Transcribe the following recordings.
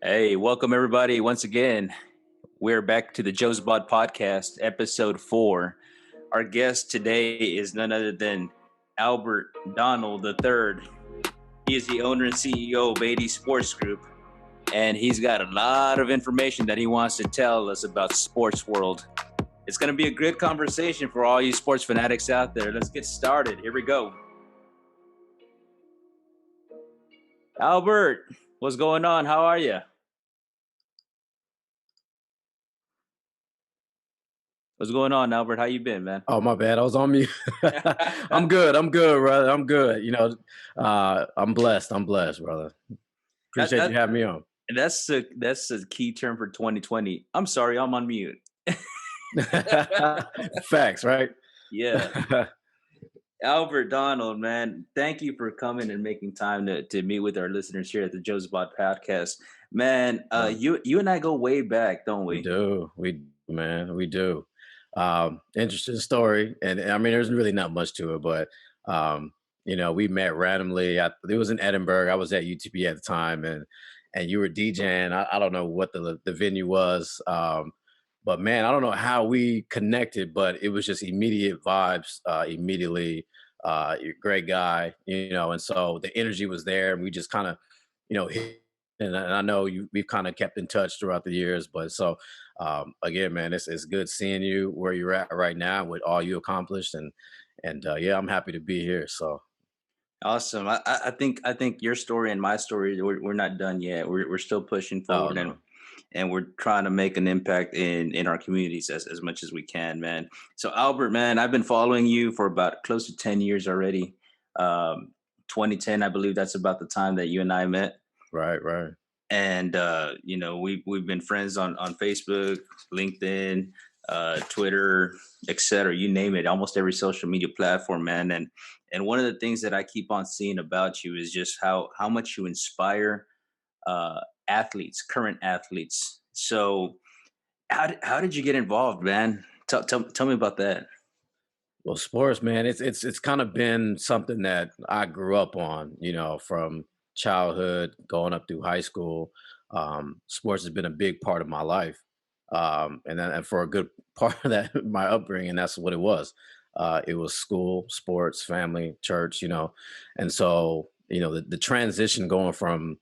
Hey, welcome everybody. Once again, we're back to the Jozabad podcast, episode 4. Our guest today is none other than Albert Donald III. He is the owner and CEO of 80 Sports Group, and he's got a lot of information that he wants to tell us about sports world. It's going to be a good conversation for all you sports fanatics out there. Let's get started. Here we go. Albert, what's going on? How are you? What's going on, Albert? How you been, man? Oh, my bad. I was on mute. I'm good. I'm good, brother. I'm good. I'm blessed. I'm blessed, brother. Appreciate you having me on. That's the key term for 2020. I'm sorry, I'm on mute. Facts, right? Yeah. Albert Donald, man, thank you for coming and making time to meet with our listeners here at the Jozabad podcast. Man, you and I go way back, don't we? We do. Interesting story. And I mean, there's really not much to it, but we met randomly. It was in Edinburgh. I was at UTB at the time, and you were DJing. I don't know what the venue was. But man, I don't know how we connected, but it was just immediate vibes, immediately. You're a great guy, and so the energy was there, and we just kind of, hit. And I know we've kind of kept in touch throughout the years, but so again, man, it's good seeing you where you're at right now with all you accomplished, and yeah, I'm happy to be here. So Awesome. I think your story and my story, we're not done yet. We're still pushing oh forward, no, and we're trying to make an impact in our communities as much as we can, man. So Albert, man, I've been following you for about close to 10 years already. um 2010, I believe that's about the time that you and I met. right. And we've been friends on Facebook, LinkedIn, Twitter, etc., you name it, almost every social media platform, man. And one of the things that I keep on seeing about you is just how much you inspire uh athletes, current athletes. So how did you get involved, man? Tell me about that. Well, sports, man, it's kind of been something that I grew up on, from childhood going up through high school. Sports has been a big part of my life, and for a good part of that, my upbringing, that's what it was. It was school, sports, family, church, and so the transition going from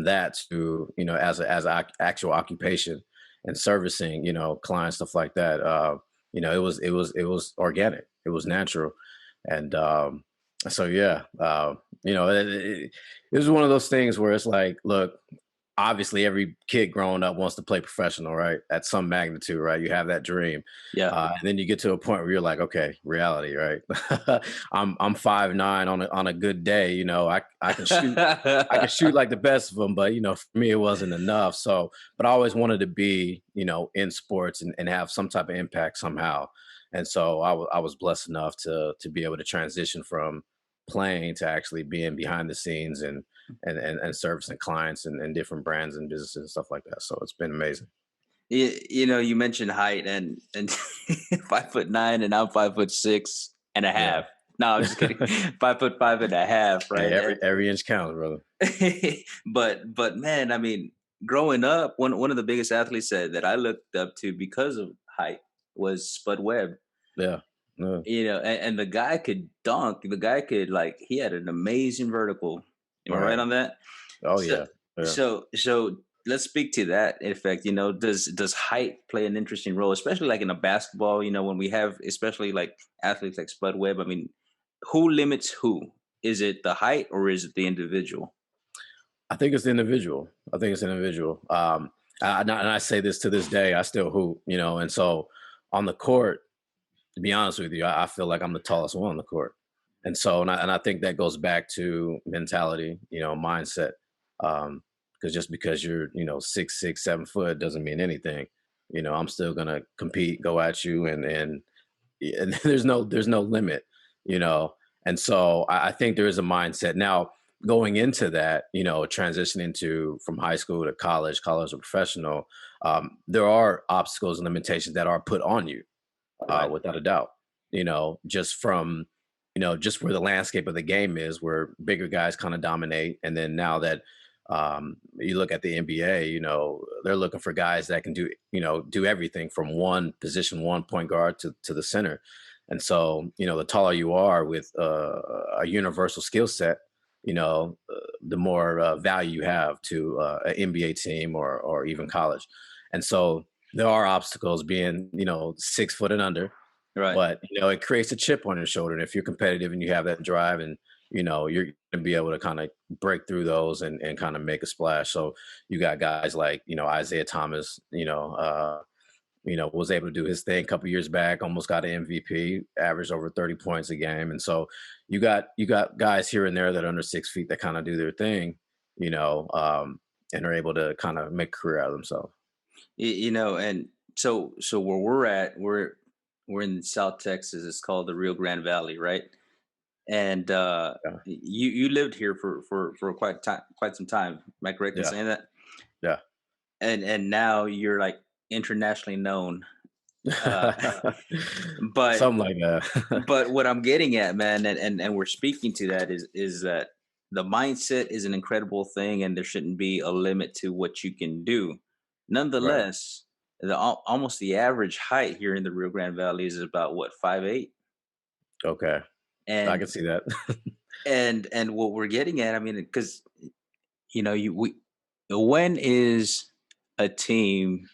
that to as actual occupation and servicing clients, stuff like that. It was organic, it was natural, and so yeah, it was one of those things where it's like, look, obviously every kid growing up wants to play professional, right? At some magnitude, right? You have that dream, Yeah. and then you get to a point where you're like, okay, reality, right? I'm 5'9" on a good day. I can shoot. I can shoot like the best of them, but for me, it wasn't enough. So, but I always wanted to be, in sports and have some type of impact somehow. And so I was blessed enough to be able to transition from playing to actually being behind the scenes and servicing clients and different brands and businesses and stuff like that. So it's been amazing. You mentioned height, and 5'9", and I'm 5'6" and a Yeah. half. No, I'm just kidding. 5'5" and a half, Hey, right? every inch counts, brother. But man, I mean, growing up, one of the biggest athletes that I looked up to because of height was Spud Webb. Yeah. No. And the guy could dunk. The guy could, like, he had an amazing vertical. Am I right Right. on that? Oh So yeah. Yeah. so let's speak to that effect. Does height play an interesting role, especially like in a basketball? When we have, especially like athletes like Spud Webb. I mean, who limits who? Is it the height or is it the individual? I think it's the individual. I think it's an individual. And I say this to this day. I still hoop, and so on the court, to be honest with you, I feel like I'm the tallest one on the court. And so, and I think that goes back to mentality, mindset. Because just because you're, 6'6", 7 foot doesn't mean anything. I'm still gonna compete, go at you, and there's no limit, you know. And so I think there is a mindset now going into that, transitioning to from high school to college or professional. There are obstacles and limitations that are put on you, Right. without a doubt. Just from just where the landscape of the game is, where bigger guys kind of dominate, and then now that You look at the NBA, they're looking for guys that can do everything from one position, one point guard to the center. And so, the taller you are with a universal skill set, the more value you have to an NBA team or even college. And so there are obstacles being, 6 foot and under, Right. but it creates a chip on your shoulder. And if you're competitive and you have that drive, and you're going to be able to kind of break through those and kind of make a splash. So you got guys like Isaiah Thomas, was able to do his thing a couple years back, almost got an MVP, averaged over 30 points a game. And so you got guys here and there that are under 6 feet that kind of do their thing, and are able to kind of make a career out of themselves. And so where we're at, we're in South Texas. It's called the Rio Grande Valley, right? And Yeah. you lived here for quite some time. Am I correct in Yeah. saying that? Yeah. And now you're like internationally known. Uh, but Something like that. but what I'm getting at, man, and we're speaking to that is that the mindset is an incredible thing, and there shouldn't be a limit to what you can do. Right. Nonetheless, almost the average height here in the Rio Grande Valley is about what 5'8", Okay. I and can see that. and what we're getting at, I mean, because you we when is a team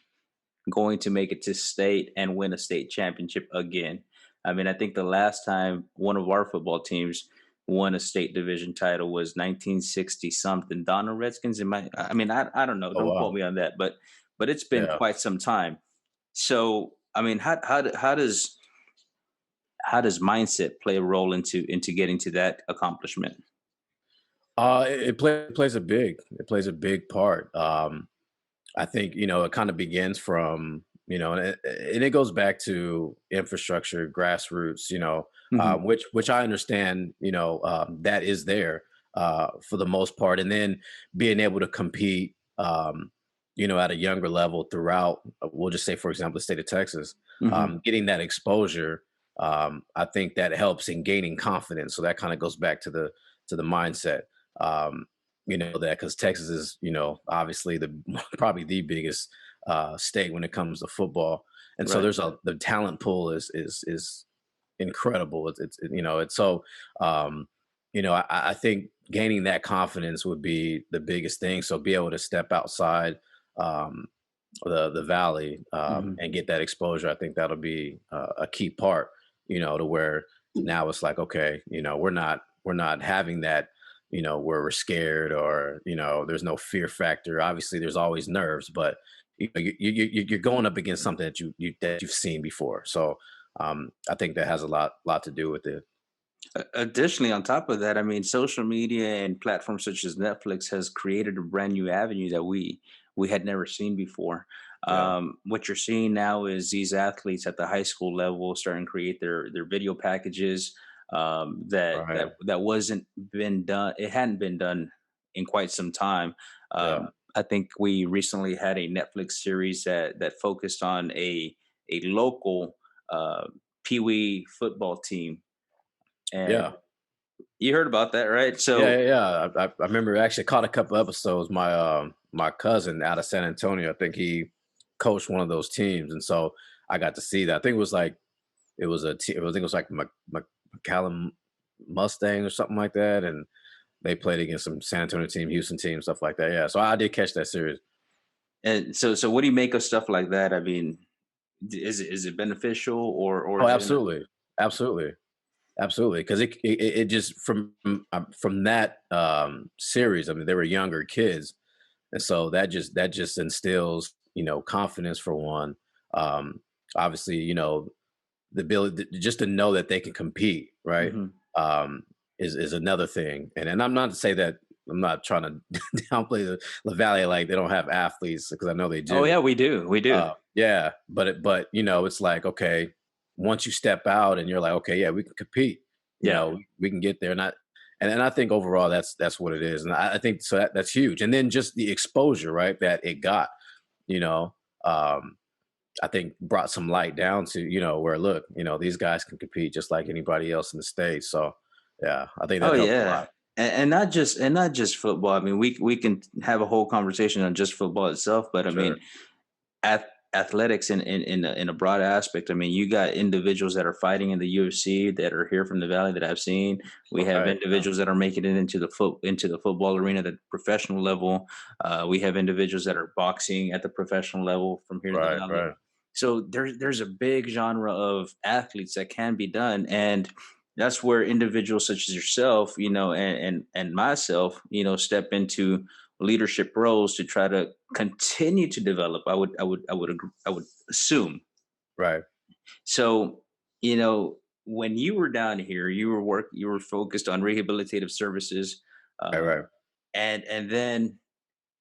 going to make it to state and win a state championship again? I mean, I think the last time one of our football teams won a state division title was 1960 something. Donna Redskins. I mean, I don't know. Oh, Don't quote wow. me on that, but it's been Yeah. quite some time. So, I mean, how does mindset play a role into getting to that accomplishment? It plays a big part. I think it kind of begins from and it goes back to infrastructure, grassroots, Hmm. which I understand, that is there for the most part, and then being able to compete, at a younger level throughout. We'll just say, for example, the state of Texas, Hmm. getting that exposure. I think that helps in gaining confidence. So that kind of goes back to the mindset. Um, that because Texas is, obviously the probably the biggest state when it comes to football, and so Right. the talent pool is incredible. It's so I think gaining that confidence would be the biggest thing. So be able to step outside um, the valley Hmm. and get that exposure. I think that'll be a key part. To where now it's like, okay, we're not having that. Where we're scared, or there's no fear factor. Obviously, there's always nerves, but you're going up against something that you've seen before. So I think that has a lot to do with it. Additionally, on top of that, I mean, social media and platforms such as Netflix has created a brand new avenue that we had never seen before. Yeah. What you're seeing now is these athletes at the high school level starting to create their video packages that Right. that wasn't been done. It hadn't been done in quite some time. Yeah. I think we recently had a Netflix series that focused on a local uh, Pee Wee football team, and Yeah. you heard about that, right? Yeah. So, Yeah. Yeah. I remember actually caught a couple episodes. My cousin out of San Antonio, I think he coached one of those teams, and so I got to see that. I think it was like it was a team. I think it was like McCallum Mustang or something like that, and they played against some San Antonio team, Houston team, stuff like that. Yeah, so I did catch that series. and so, what do you make of stuff like that? I mean, is it beneficial or Oh, is it? absolutely, absolutely, absolutely. Because it just from that series. I mean, they were younger kids, and so that just instills confidence for one. Um, Obviously, the ability just to know that they can compete, right? Mhm. Um, is another thing. And I'm not to say that I'm not trying to downplay the Valley like they don't have athletes, because I know they Oh do. yeah, we do. Yeah, but it's like, okay, once you step out and you're like, okay, yeah, we can compete. Yeah. We can get there. And I think overall that's what it is. And I think so that's huge. And then just the exposure, right, that it got, you know. Um, I think brought some light down to, where look, these guys can compete just like anybody else in the States. So yeah, I think Oh that helped a yeah. lot. and not just football. I mean, we can have a whole conversation on just football itself, but I Sure. mean, athletics in a broad aspect. I mean, you got individuals that are fighting in the UFC that are here from the valley that I've seen. We have Right. Yeah. individuals that are making it into the football arena at the professional level. We have individuals that are boxing at the professional level from here in the Right. valley. Right. So there's a big genre of athletes that can be done, and that's where individuals such as yourself, and myself, step into leadership roles to try to continue to develop. I would assume. Right. So, when you were down here, you were focused on rehabilitative services, Right. uh, Right. and then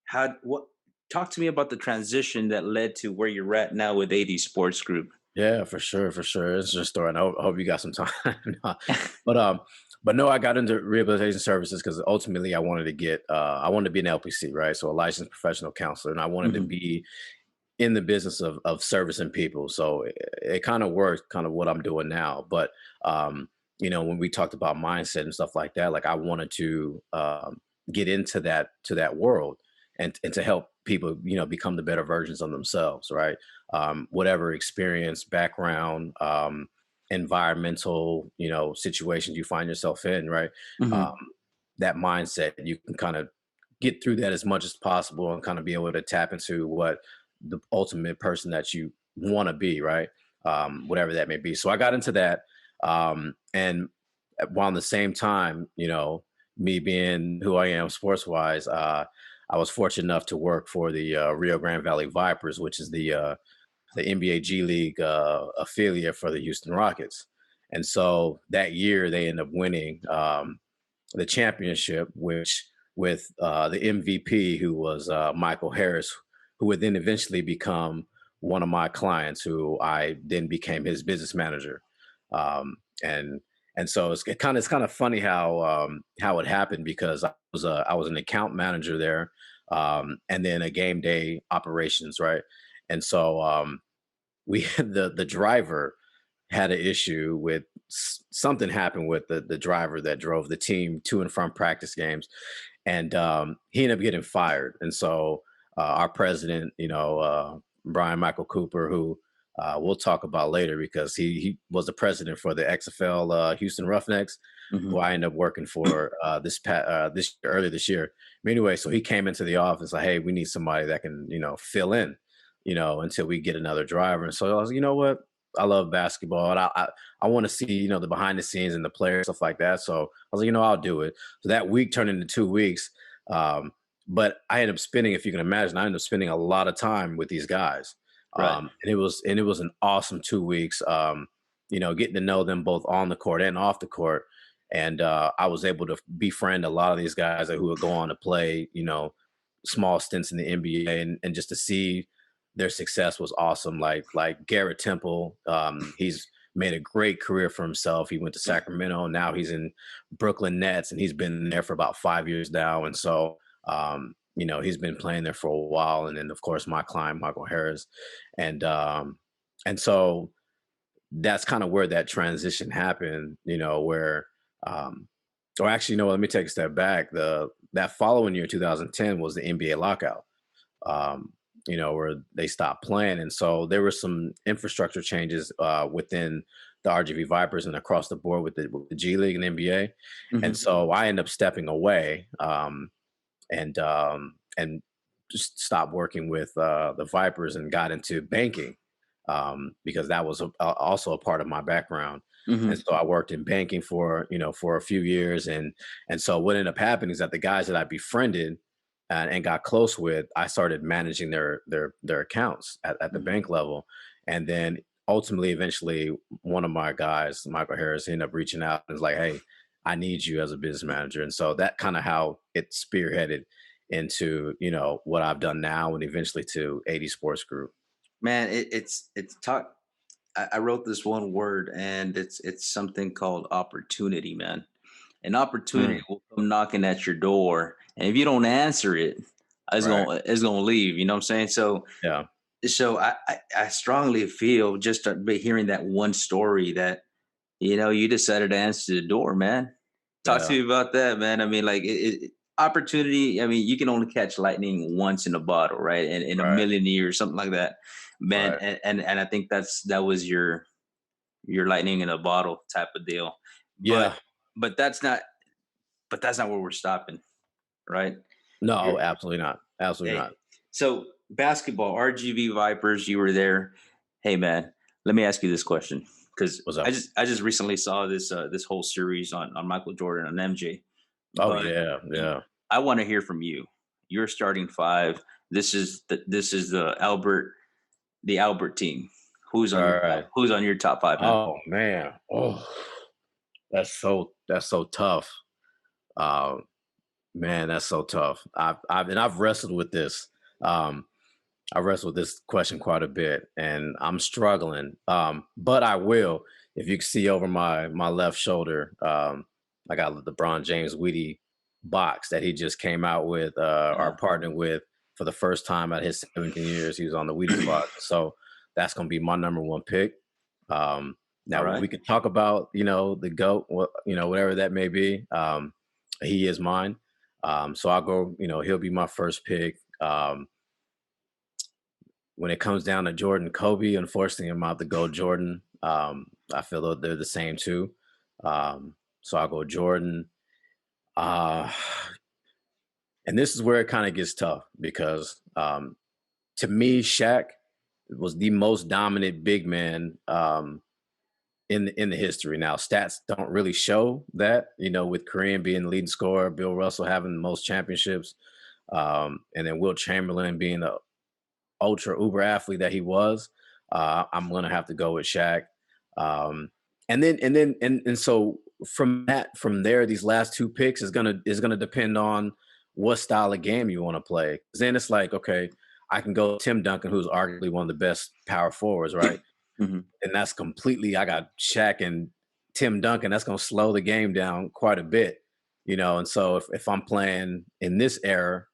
how what talk to me about the transition that led to where you're at now with AD Sports Group. Yeah, for sure, for sure. It's just a story, and I hope you got some time. No. But but no, I got into rehabilitation services because ultimately I wanted to be an LPC, right? So a licensed professional counselor, and I wanted to Hmm. be in the business of servicing people. So it kind of worked, kind of what I'm doing now. But when we talked about mindset and stuff like that, like I wanted to get into that world and to help people, become the better versions of themselves, right? Whatever experience, background, environmental, situations you find yourself in, right? Um, Hmm. that mindset, you can kind of get through that as much as possible and kind of be able to tap into what the ultimate person that you want to be, right? Whatever that may be. So I got into that, and while at the same time, me being who I am sports wise, I was fortunate enough to work for the Rio Grande Valley Vipers, which is the NBA G League affiliate for the Houston Rockets. And so that year they ended up winning the championship, which with the MVP, who was Michael Harris, who would then eventually become one of my clients, who I then became his business manager. Um, and and so it's kind of funny how it happened because I was an account manager there, and then a game day operations, right? And so we had the driver had an issue with something happened with the driver that drove the team to and from practice games, and he ended up getting fired. And so our president, Brian Michael Cooper, who we'll talk about later because he was the president for the XFL Houston Roughnecks, who Hmm. I ended up working for this earlier this year. But anyway, so he came into the office like, hey, we need somebody that can fill in, until we get another driver. And so I was, you know what? I love basketball, and I want to see the behind the scenes and the players, stuff like that. So I was like, I'll do it. So that week turned into 2 weeks. Um, but I ended up spending, if you can imagine, I ended up spending a lot of time with these guys. Right. And it was an awesome 2 weeks. Getting to know them both on the court and off the court. And I was able to befriend a lot of these guys who would go on to play, small stints in the NBA, and just to see their success was awesome. Like Garrett Temple, he's made a great career for himself. He went to Sacramento. Now he's in Brooklyn Nets, and he's been there for about 5 years now. And so, he's been playing there for a while. And then, of course, my client, Michael Harris, and so that's kind of where that transition happened. Where, or actually, no, let me take a step back. The That following year, 2010, was the NBA lockout. Um, where they stopped playing. And so there were some infrastructure changes within the RGV Vipers and across the board with the G League and NBA. And Hmm. so I ended up stepping away, and just stopped working with the Vipers and got into banking, because that was also a part of my background. And Hmm. so I worked in banking for a few years, and so what ended up happening is that the guys that I befriended and got close with, I started managing their accounts at the Hmm. bank level. And then ultimately, eventually, one of my guys, Michael Harris, ended up reaching out and was like, "Hey, I need you as a business manager." And so that kind of how it spearheaded into what I've done now, and eventually to 80 Sports Group. Man, it's talk. I wrote this one word, and it's something called opportunity, man. An opportunity Mm, will come knocking at your door, and if you don't answer it, right. it's gonna leave. You know what I'm saying? Yeah. So I strongly feel just by hearing that one story that you decided to answer the door, man. Talk to Yeah. me about that, man. I mean, like opportunity. I mean, you can only catch lightning once in a bottle, right? And in a Right. million years, something like that, man. Right. And I think that was your lightning in a bottle type of deal. But Yeah. but that's not where we're stopping, right? No, You're, absolutely not. Absolutely hey, not. so basketball, RGV Vipers, you were there. Hey, man, let me ask you this question because What's I up? just I just recently saw this whole series on Michael Jordan and MJ, Oh but yeah. Yeah. I want to hear from you. You're starting five. This is the Albert team. Who's on All your right. top five, man? Oh man. Oh, that's so tough. Um, Man, that's so tough. I've wrestled with this. Um, I wrestled with this question quite a bit, and I'm struggling. But I will. If you can see over my left shoulder, I got the LeBron James Wheatie box that he just came out with, or Uh, partnered with for the first time at his 17 years. He was on the Wheaties box, so that's gonna be my number one pick. all Now right. we could talk about the goat, whatever that may be. He is mine. So I'll go, he'll be my first pick. When it comes down to Jordan, Kobe, unfortunately, I'm out to go Jordan. I feel that they're the same too. So I'll go Jordan. Uh, and this is where it kind of gets tough because to me, Shaq was the most dominant big man in the history. Now, stats don't really show that, with Kareem being the leading scorer, Bill Russell having the most championships, and then Wilt Chamberlain being the ultra uber athlete that he was. I'm gonna have to go with Shaq. Um, and so from there, these last two picks is gonna depend on what style of game you want to play. 'Cause then it's like, okay, I can go Tim Duncan, who's arguably one of the best power forwards, right? Mhm. And that's completely. I got Shaq and Tim Duncan. That's gonna slow the game down quite a bit, And so if I'm playing in this era,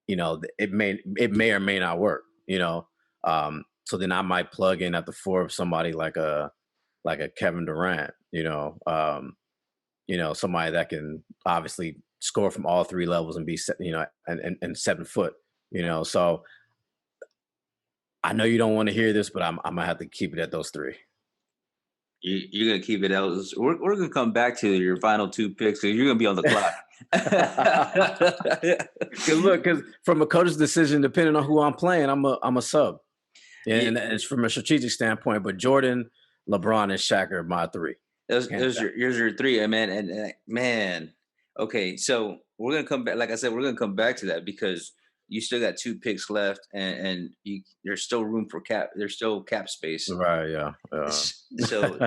it may or may not work. So then I might plug in at the four of somebody like a Kevin Durant, somebody that can obviously score from all three levels and be and 7 foot. So I know you don't want to hear this, but I'm gonna have to keep it at those three. You're gonna keep it out. We're gonna come back to your final two picks because you're gonna be on the clock. Because from a coach's decision, depending on who I'm playing, I'm a sub. Yeah, And it's from a strategic standpoint, but Jordan, LeBron, and Shaq are my three. Hands down. here's your three, man, and man. Okay, so we're gonna come back. Like I said, we're gonna come back to that because you still got two picks left, and there's still room for cap. There's still cap space. Right, yeah. So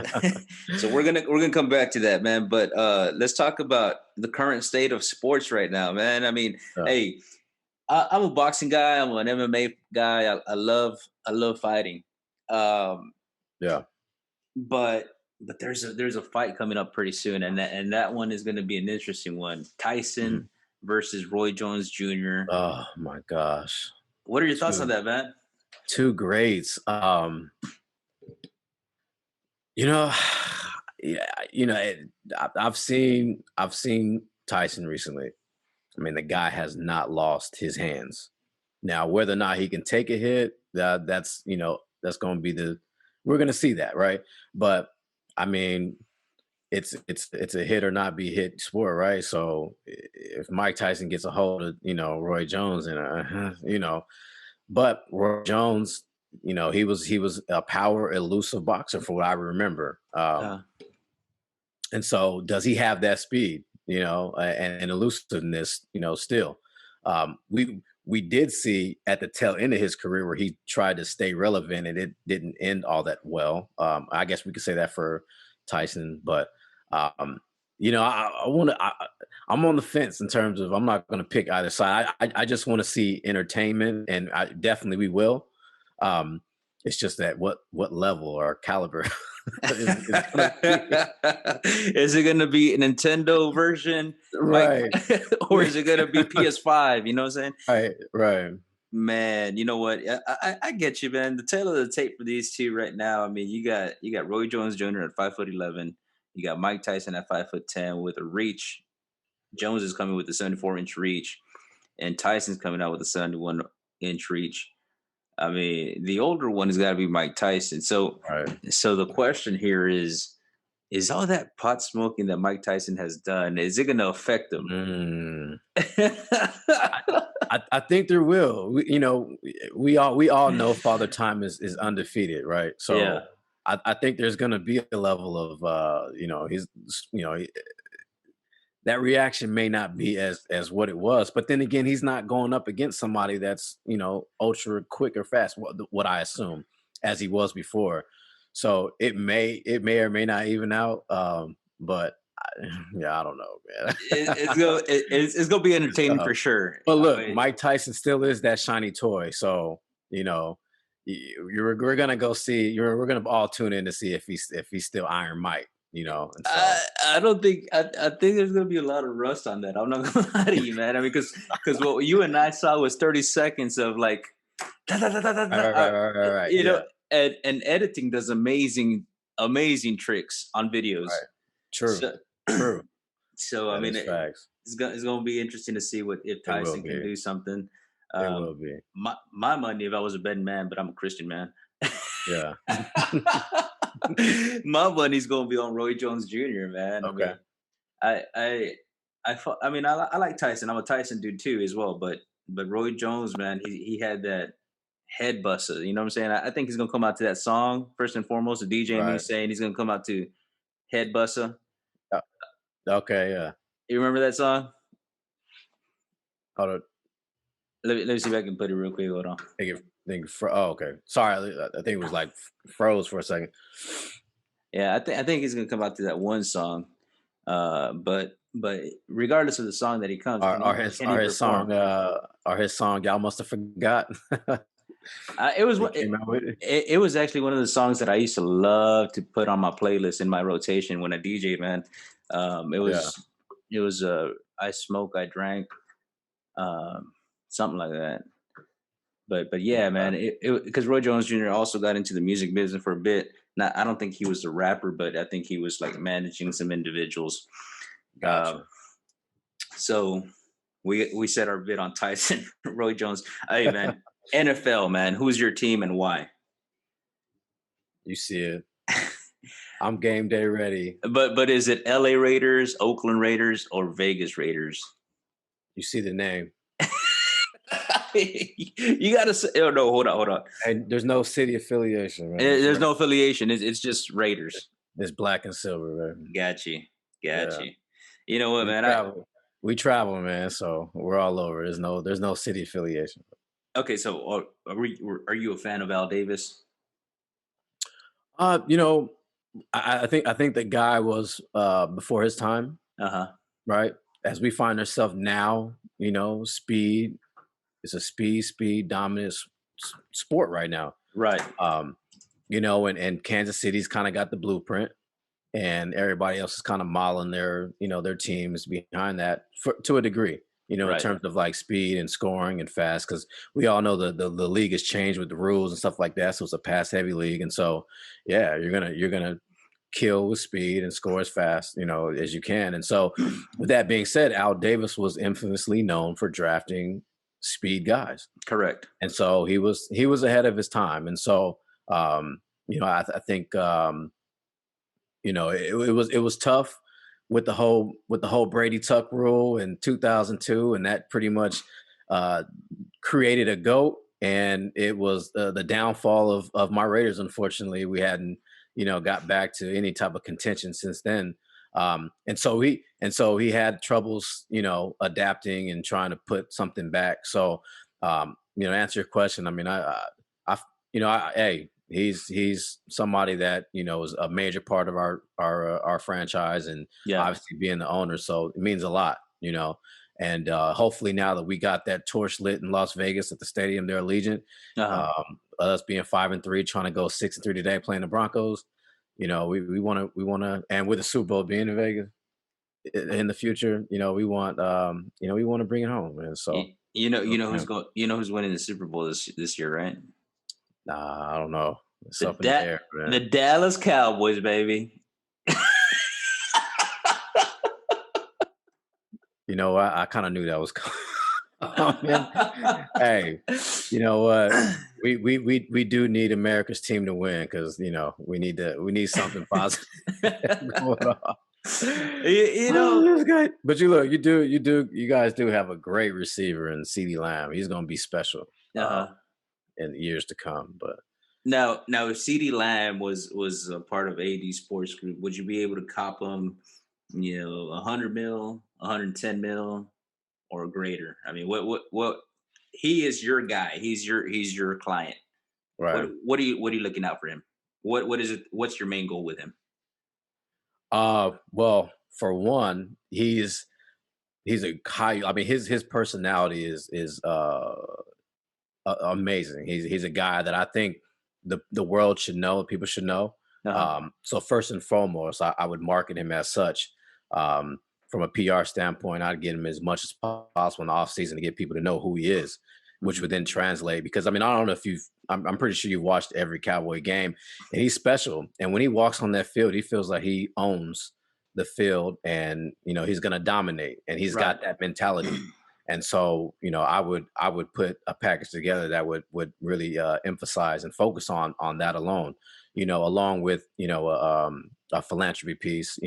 so we're gonna come back to that, man. But let's talk about the current state of sports right now, man. I mean, Yeah, hey, I'm a boxing guy. I'm an MMA guy. I love fighting. Um, yeah. but there's a fight coming up pretty soon, and that one is going to be an interesting one. Mhm. Tyson versus Roy Jones Jr. Oh my gosh. What are your thoughts on Two that, man? two greats. You know, yeah, I've seen Tyson recently. I mean, the guy has not lost his hands. Now, whether or not he can take a hit, that's going to be we're going to see that, right? But I mean, it's a hit or not be hit sport, right? So if Mike Tyson gets a hold of Roy Jones and but Roy Jones, he was a power elusive boxer for what I remember. Uh, And so, does he have that speed, and elusiveness, still? We did see at the tail end of his career where he tried to stay relevant, and it didn't end all that well. I guess we could say that for Tyson, but um, I want to. I'm on the fence in terms of I'm not going to pick either side. I just want to see entertainment, and I definitely we will. Um, it's just that what level or caliber is going to be. is it going to be a Nintendo version, Mike, Right. or is it going to be PS5? You know what I'm saying? Right, right. Man, you know what? I get you, man. The tail of the tape for these two right now. I mean, you got Roy Jones Jr. at 5'11". You got Mike Tyson at 5'10" with a reach. Jones is coming with a 74-inch reach, and Tyson's coming out with a 71-inch reach. I mean, the older one has got to be Mike Tyson. Right. So the question here is all that pot smoking that Mike Tyson has done, is it going to affect him? Mm. I think there will. We all know Father Time is undefeated, right? Yeah. So I think there's going to be a level of he's that reaction may not be as what it was, but then again, he's not going up against somebody that's ultra quick or fast. What I assume as he was before, so it may or may not even out. But yeah, I don't know, man. It's gonna be entertaining for sure. But I look, mean, Mike Tyson still is that shiny toy, so you know. We're gonna go see. We're gonna all tune in to see if he's still Iron Mike, and so I don't think I think there's gonna be a lot of rust on that. I'm not gonna lie to you, man. I mean, because what you and I saw was 30 seconds of like, da, da, da, da, da, right, da, right, right, right, right, right, you know, yeah, and editing does amazing tricks on videos. right. True, So true. so I That mean, is facts. it's gonna be interesting to see what if It will Tyson can be. do something. It will Um, be. my money if I was a betting man, but I'm a Christian man. Yeah. My money's gonna be on Roy Jones Jr., man. I Okay. mean, I I mean, I like Tyson. I'm a Tyson dude too as well. But Roy Jones, man, he had that head buster. You know what I'm saying? I think he's gonna come out to that song first and foremost. The DJ and me Right. saying he's gonna come out to head buster. Uh, okay. Yeah. You remember that song? Hold on. Let me see if I can put it real quick. Hold on. Oh, okay. Sorry. I think it was like froze for a second. Yeah, I think he's gonna come out to that one song. But regardless of the song that he comes, Are can are he his can are he his perform? song are his song y'all must have forgot. It was He one- came out with it. it was actually one of the songs that I used to love to put on my playlist in my rotation when I DJ, man. It Yeah. was I smoke, I drank, um, something like that. But yeah, Okay. man, it because Roy Jones Jr. also got into the music business for a bit. Not I don't think he was a rapper, but I think he was like managing some individuals. Um, Gotcha. so we set our bid on Tyson, Roy Jones. Hey man, NFL man, who's your team and why? You see it. I'm game day ready. But is it L.A. Raiders, Oakland Raiders, or Vegas Raiders? You see the name. You gotta say. Oh no, hold on. And there's no city affiliation, man. There's no affiliation. It's just Raiders. It's black and silver, man. Got you, got Yeah. you. You know what, We man? travel. We travel, man. So we're all over. There's no city affiliation. Okay. So are you a fan of Al Davis? Uh, you know, I think the guy was before his time, Uh huh. right? As we find ourselves now, speed is a speed dominant sport right now. Right. Um, and Kansas City's kind of got the blueprint, and everybody else is kind of modeling their teams behind that to a degree. In Right. terms of like speed and scoring and fast, because we all know the league has changed with the rules and stuff like that. So it's a pass heavy league, and so yeah, you're gonna kill with speed and score as fast, as you can. And so, with that being said, Al Davis was infamously known for drafting speed guys, Correct. and so he was ahead of his time. And so, I think it was tough with the whole Brady Tuck rule in 2002, and that pretty much uh, created a goat. And it was the downfall of my Raiders. Unfortunately, we hadn't got back to any type of contention since then. And so he had troubles adapting and trying to put something back. So to answer your question, I mean, hey, he's somebody that is a major part of our franchise, and Yeah. obviously being the owner, so it means a lot. And hopefully, now that we got that torch lit in Las Vegas at the stadium, their Allegiant, Uh huh. us being 5-3, trying to go 6-3 today, playing the Broncos. We want to, and with the Super Bowl being in Vegas in the future, we want to bring it home, man. So You know yeah. who's winning the Super Bowl this year, right? I don't know. It's The up in the air, the man. Dallas Cowboys, baby. You know what? I kind of knew that was coming. Hey, you know what? We do need America's team to win because we need something positive going on. you Oh, know, this guy. But you guys do have a great receiver in CeeDee Lamb. He's gonna be special uh-huh. in years to come. But Now, if CD Lamb was a part of AD Sports Group, would you be able to cop him, 100 mil, 110 mil, or greater? I mean, what? He is your guy. He's your client. What right. what are you looking out for him? What is it? What's your main goal with him? Well, for one, he's a high. I mean, his personality is amazing. He's a guy that I think the world should know, people should know. Uh huh. So first and foremost, I would market him as such. Um, from a PR standpoint, I'd get him as much as possible in the off season to get people to know who he is, which would Hmm. then translate. Because I mean, I don't know if I'm pretty sure you've watched every Cowboy game, and he's special. And when he walks on that field, he feels like he owns the field, and he's going to dominate, and he's Right. got that mentality. And so, I would put a package together that would really emphasize and focus on that alone, along with a philanthropy piece,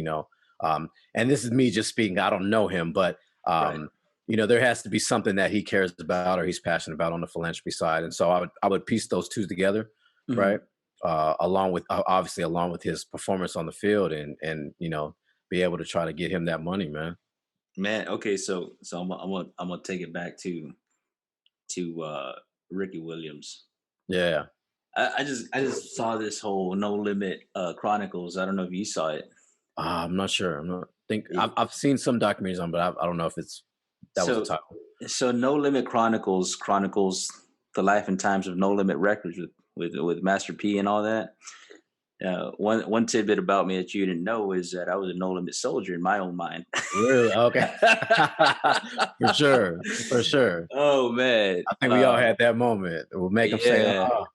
and this is me just speaking. I don't know him, but Right. there has to be something that he cares about or he's passionate about on the philanthropy side. And so I would piece those two together, Hmm. right? Along with obviously along with his performance on the field, and be able to try to get him that money, man. Man, okay, so I'm gonna take it back to Ricky Williams. Yeah. I just saw this whole No Limit Chronicles. I don't know if you saw it. I'm not sure. I'm not think It- I've seen some documentaries on, but I don't know if that was the so title. so No Limit chronicles the life and times of No Limit Records with Master P and all that. One tidbit about me that you didn't know is that I was a No Limit soldier in my own mind. Really? Okay. For sure. For sure. Oh man, I think we all had that moment. We'll make them say, yeah, "Oh,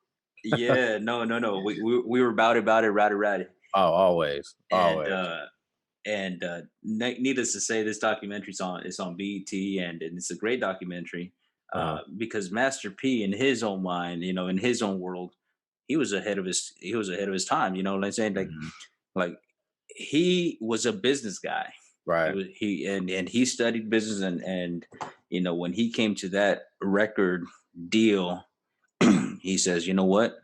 yeah, no. We were about it, rowdy. oh, always, And always." needless to say, this documentary's on it's on BET, and it's a great documentary Uh-huh. because Master P, in his own mind, in his own world, he was ahead of his time. You know what I'm saying? Mhm. Like he was a business guy. He Right. was he and he studied business, and when he came to that record deal, he says, you know what?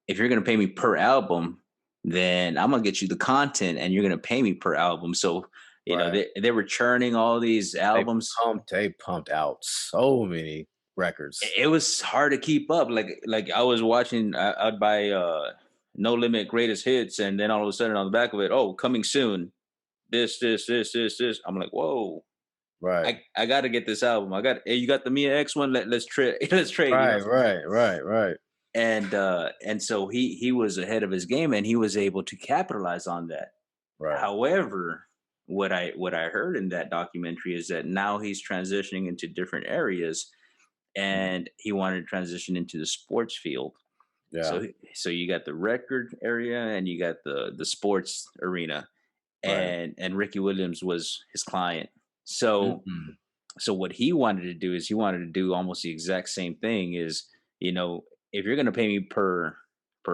If you're gonna pay me per album, then I'm gonna get you the content and you're gonna pay me per album. So, Right. they were churning all these They albums. they pumped out so many records. It was hard to keep up. Like I was watching, I'd buy No Limit Greatest Hits, and then all of a sudden on the back of it, oh, coming soon. This. I'm like, whoa. Right. I got to get this album. Hey, you got the Mia X one? Let's trade. Let's trade. Right. And so he was ahead of his game, and he was able to capitalize on that. Right. However, what I heard in that documentary is that now he's transitioning into different areas, Mhm. and he wanted to transition into the sports field. Yeah. So you got the record area and you got the sports arena, Right. and Ricky Williams was his client. So Mhm. so what he wanted to do is he wanted to do almost the exact same thing. Is if you're going to pay me per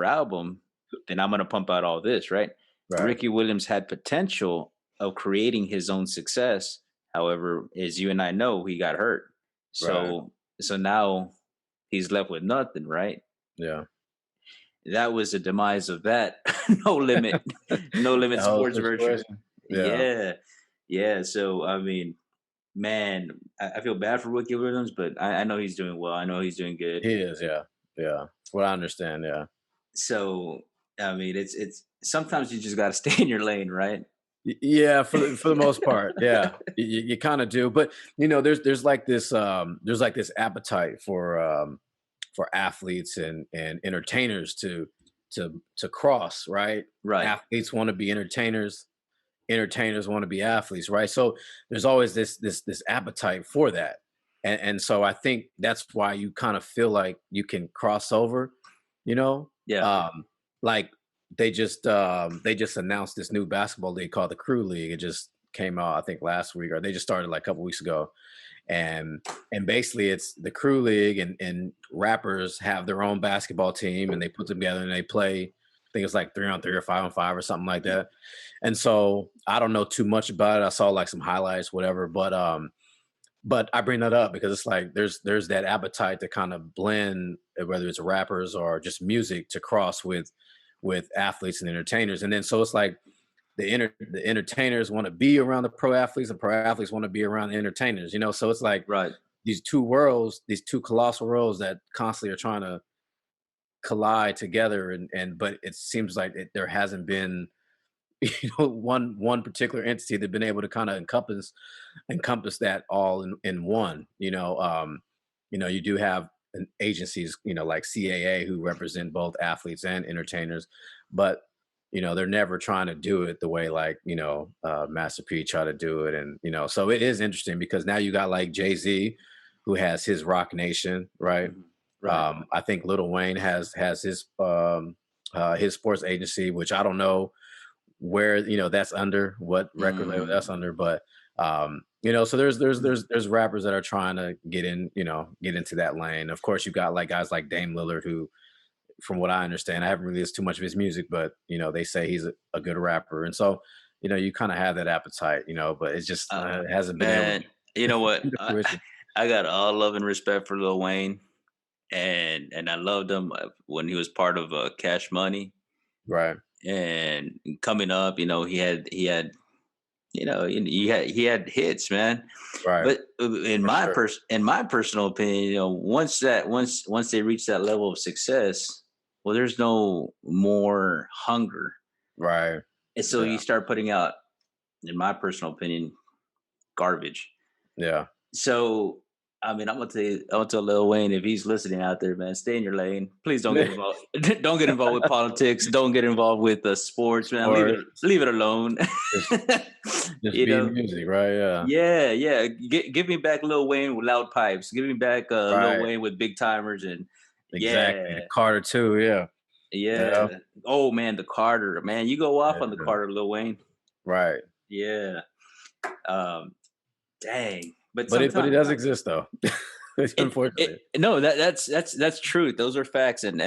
album, then I'm going to pump out all this, right? Right. Ricky Williams had potential of creating his own success. However, as you and I know, he got hurt. Right. So now he's left with nothing, right? Yeah. That was the demise of that no limit, no limit The whole sports version. situation. Yeah. Yeah, yeah. So I mean, man, I feel bad for Ricky Williams, but I know he's doing well. I know he's doing good. He is, yeah. Yeah. What I understand, yeah. So I mean, it's sometimes you just got to stay in your lane, right? Yeah, for the most part, yeah, you kind of do, but there's like this appetite for athletes and entertainers to cross, right? Right. Athletes want to be entertainers, entertainers want to be athletes, right? So there's always this appetite for that, and so I think that's why you kind of feel like you can cross over, you know, Yeah. like they just announced this new basketball league called the Crew League. It just came out, I think last week, or they just started like a couple weeks ago. And basically it's the crew league, and rappers have their own basketball team, and they put them together and they play. I think it's like 3-on-3 or 5-on-5 or something like that. And so I don't know too much about it. I saw like some highlights, whatever. But I bring that up because it's like there's that appetite to kind of blend, whether it's rappers or just music, to cross with athletes and entertainers. And then so it's like the entertainers want to be around the pro athletes, and pro athletes want to be around the entertainers. So it's like Right. these two worlds, these two colossal worlds that constantly are trying to collide together. And but it seems like there hasn't been one particular entity that been able to kind of encompass that all in one. You do have agencies, like CAA, who represent both athletes and entertainers, but they're never trying to do it the way like Master P try to do it. And so it is interesting because now you got like Jay-Z, who has his Rock Nation, right? Mhm. Right. I think Lil Wayne has his sports agency, which I don't know where that's under, what record label Mm. that's under. But so there's rappers that are trying to get into that lane. Of course, you got like guys like Dame Lillard, who, from what I understand, I haven't really listened too much of his music, but they say he's a good rapper. And so you kind of have that appetite, but it's just it hasn't been able to Man, you know what? come to fruition. I got all love and respect for Lil Wayne, and I loved him when he was part of Cash Money. Right. And coming up, he had hits, man. Right. But in For my sure. in my personal opinion, once they reach that level of success, well, there's no more hunger, Right. and so Yeah. you start putting out, in my personal opinion, garbage. Yeah. So, I mean, I'm gonna tell Lil Wayne, if he's listening out there, man, stay in your lane. Please don't get involved. Don't get involved with politics. Don't get involved with sports, man. Leave it Or leave it alone. just just you be know, music, right? Yeah. yeah, yeah. Give me back Lil Wayne with loud pipes. Give me back Lil Right. Wayne with big timers, and Exactly. The yeah, Carter too. Yeah. Yeah. yeah. Oh man, the Carter, man, you go off on the Yeah. Carter, Lil Wayne. Right. Yeah. Um, dang. But But it sometimes does exist though. Unfortunately. no, that's truth. Those are facts, and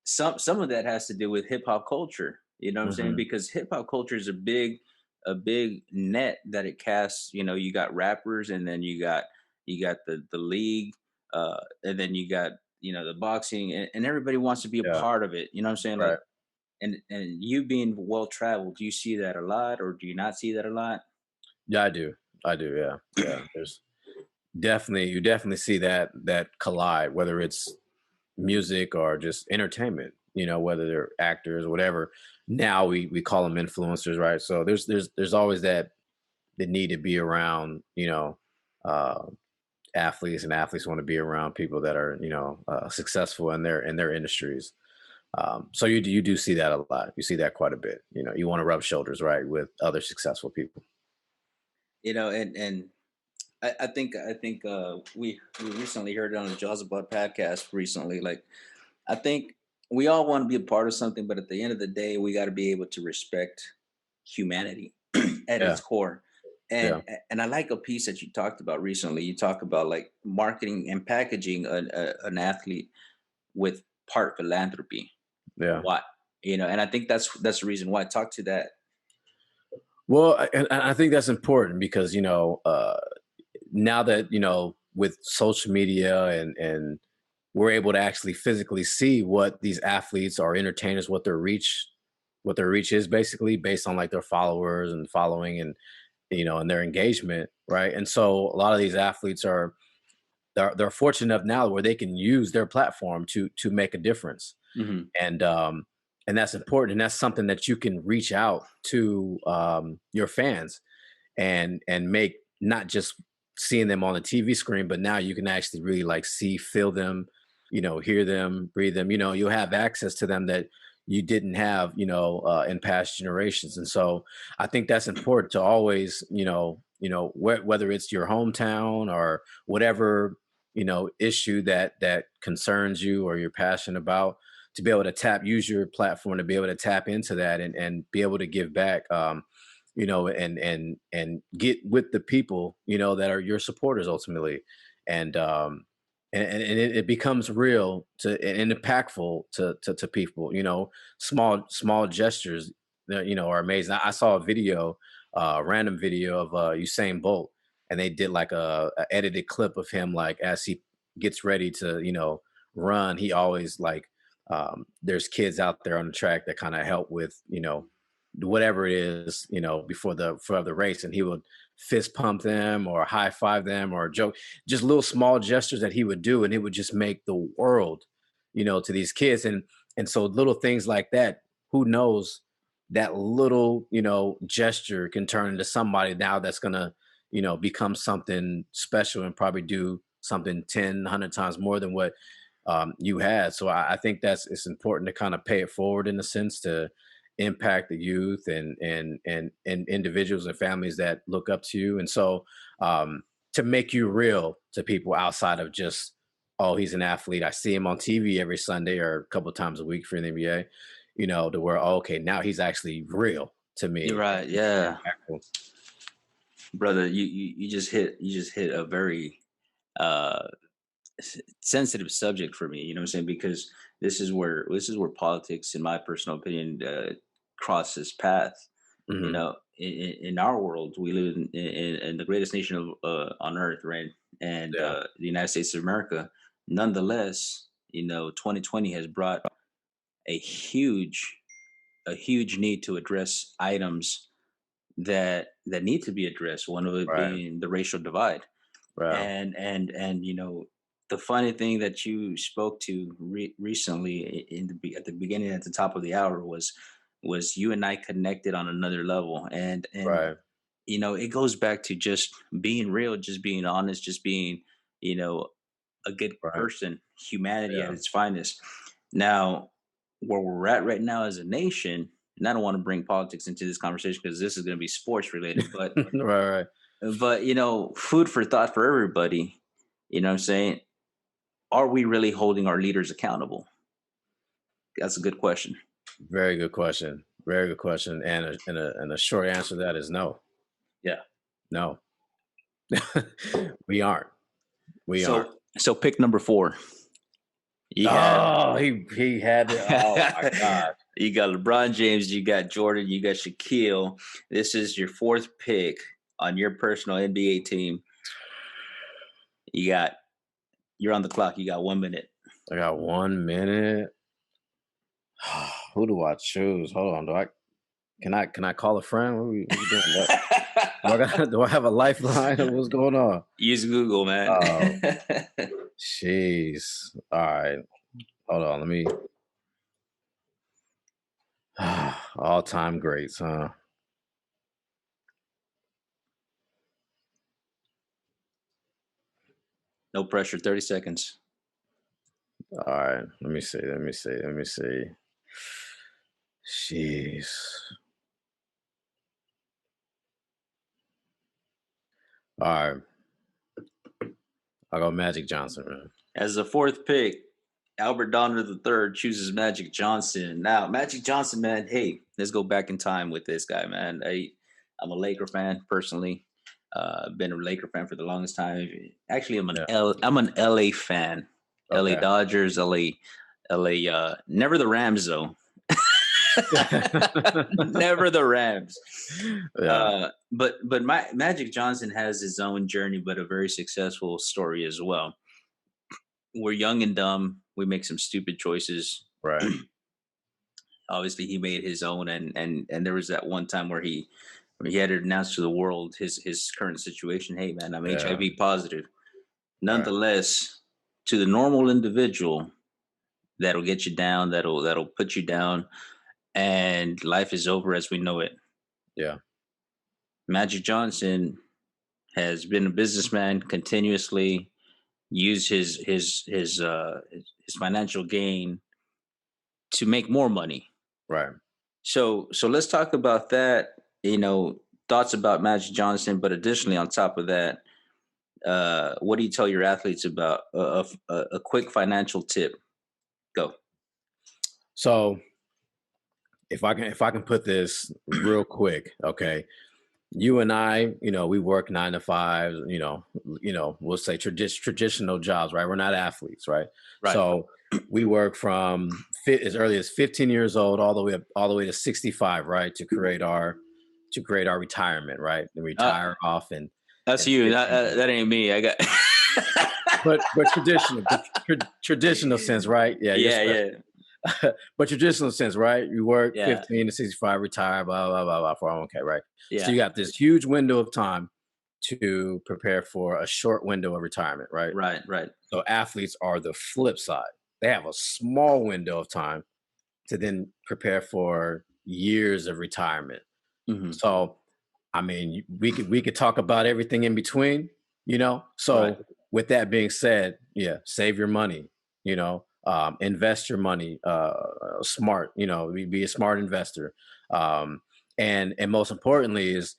some of that has to do with hip hop culture. You know what I'm saying? Hmm. Because hip hop culture is a big net that it casts. You got rappers, and then you got the league, and then you got the boxing, and everybody wants to be a Yeah. part of it. You know what I'm saying? Like, Right. and you being well traveled, do you see that a lot, or do you not see that a lot? Yeah, I do. I do. Yeah. Yeah. There's you definitely see that collide, whether it's music or just entertainment, whether they're actors or whatever. Now we call them influencers, right? So there's always that the need to be around, uh athletes, and athletes want to be around people that are, successful in their industries. So you do see that a lot. You see that quite a bit. You want to rub shoulders, right, with other successful people. And I think we recently heard it on the Jozabad podcast recently. Like, I think we all want to be a part of something, but at the end of the day, we got to be able to respect humanity at Yeah. its core. Yeah. And I like a piece that you talked about recently. You talk about like marketing and packaging an athlete with part philanthropy. Yeah. Why? And I think that's the reason why. Talk to that. Well, and I think that's important because now that with social media, and we're able to actually physically see what these athletes or entertainers, what their reach is, basically based on like their followers and following, and their engagement, right? And so a lot of these athletes they're fortunate enough now where they can use their platform to make a difference. Hmm. And um and that's important, and that's something that you can reach out to your fans, and make, not just seeing them on the TV screen, but now you can actually really like see, feel them, hear them, breathe them. You'll have access to them that you didn't have, in past generations. And so I think that's important to always, whether it's your hometown or whatever, issue that concerns you or you're passionate about, to be able to use your platform to be able to tap into that, and be able to give back. and get with the people, that are your supporters ultimately. And um and, and it becomes real to and impactful to people. Small gestures that are amazing. I saw a video, random video of Usain Bolt, and they did like a edited clip of him, like as he gets ready to run. He always like, there's kids out there on the track that kind of help with whatever it is, before the race, and he would fist pump them or high five them or joke, just little small gestures that he would do, and it would just make the world, to these kids. And so little things like that, who knows, that little gesture can turn into somebody now that's gonna become something special and probably do something 10 100 times more than what you had. So I think it's important to kind of pay it forward, in a sense, to impact the youth and individuals and families that look up to you. And so, to make you real to people outside of just, oh, he's an athlete, I see him on TV every Sunday or a couple of times a week for the NBA, to where, oh, okay, now he's actually real to You're me right. and Yeah, impactful. brother, you just hit a very uh sensitive subject for me. You know what I'm saying? Because this is where politics, in my personal opinion, crosses paths. Hmm. In our world, we live in the greatest nation on earth, right? And Yeah. the United States of America. Nonetheless, 2020 has brought a huge a huge need to address items that need to be addressed. One of it Right. being the racial divide. Right. And the funny thing that you spoke to recently, at the beginning, at the top of the hour, was you and I connected on another level. And Right. it goes back to just being real, just being honest, just being you know a good Right. person, humanity at Yeah. its finest. Now, where we're at right now as a nation, and I don't want to bring politics into this conversation because this is going to be sports related, but Right. Right. food for thought for everybody. You know what I'm saying? Are we really holding our leaders accountable? That's a good question. Very good question. Very good question. And a short answer to that is no. Yeah. No. We aren't. We aren't. So pick number four. You have Oh, he had it. Oh my God. you got LeBron James, you got Jordan, you got Shaquille. This is your fourth pick on your personal NBA team. You got you're on the clock. You got 1 minute. I got 1 minute. Who do I choose? Hold on. Can I call a friend? What we doing? Do I have a lifeline? What's going on? Use Google, man. Oh, jeez. All right. Hold on. Let me. All time greats, huh? No pressure. 30 seconds. All right. Let me see. Let me see. Let me see. Jeez. All right. I'll go Magic Johnson, man. As the fourth pick, Albert Donner III chooses Magic Johnson. Now, Magic Johnson, man, hey, let's go back in time with this guy, man. I'm a Laker fan personally. Been a Laker fan for the longest time. Actually, Yeah. I'm an LA fan. LA Okay. Dodgers, LA. Never the Rams though. Never the Rams. Yeah. But Magic Johnson has his own journey, but a very successful story as well. We're young and dumb. We make some stupid choices. Right. Obviously, he made his own, and there was that one time where he had to announce to the world his current situation. Hey, man, I'm Yeah. HIV positive. Right. Nonetheless, to the normal individual, that'll get you down. That'll put you down, and life is over as we know it. Yeah. Magic Johnson has been a businessman continuously, used his financial gain to make more money. Right. So let's talk about that. Thoughts about Magic Johnson, but additionally, on top of that, what do you tell your athletes about a quick financial tip? Go. So if I can put this real quick, okay. you and I, we work 9 to 5, we'll say traditional jobs, right? We're not athletes, right? Right. So we work from as early as 15 years old all the way to 65, right? To create our retirement, right? And Uh, retire off that's and you. 50. That ain't me. I got. But traditional sense, right? Yeah, you're Yeah, special. yeah, But traditional sense, right? You work yeah, 15 to 65, retire, blah, blah, blah, blah, 401k, right? So yeah. you got this huge window of time to prepare for a short window of retirement, right? Right, right. So athletes are the flip side. They have a small window of time to then prepare for years of retirement. Hmm. So, I mean, we could talk about everything in between, Right. So, with that being said, yeah, save your money, invest your money, smart, be a smart investor, um, and most importantly is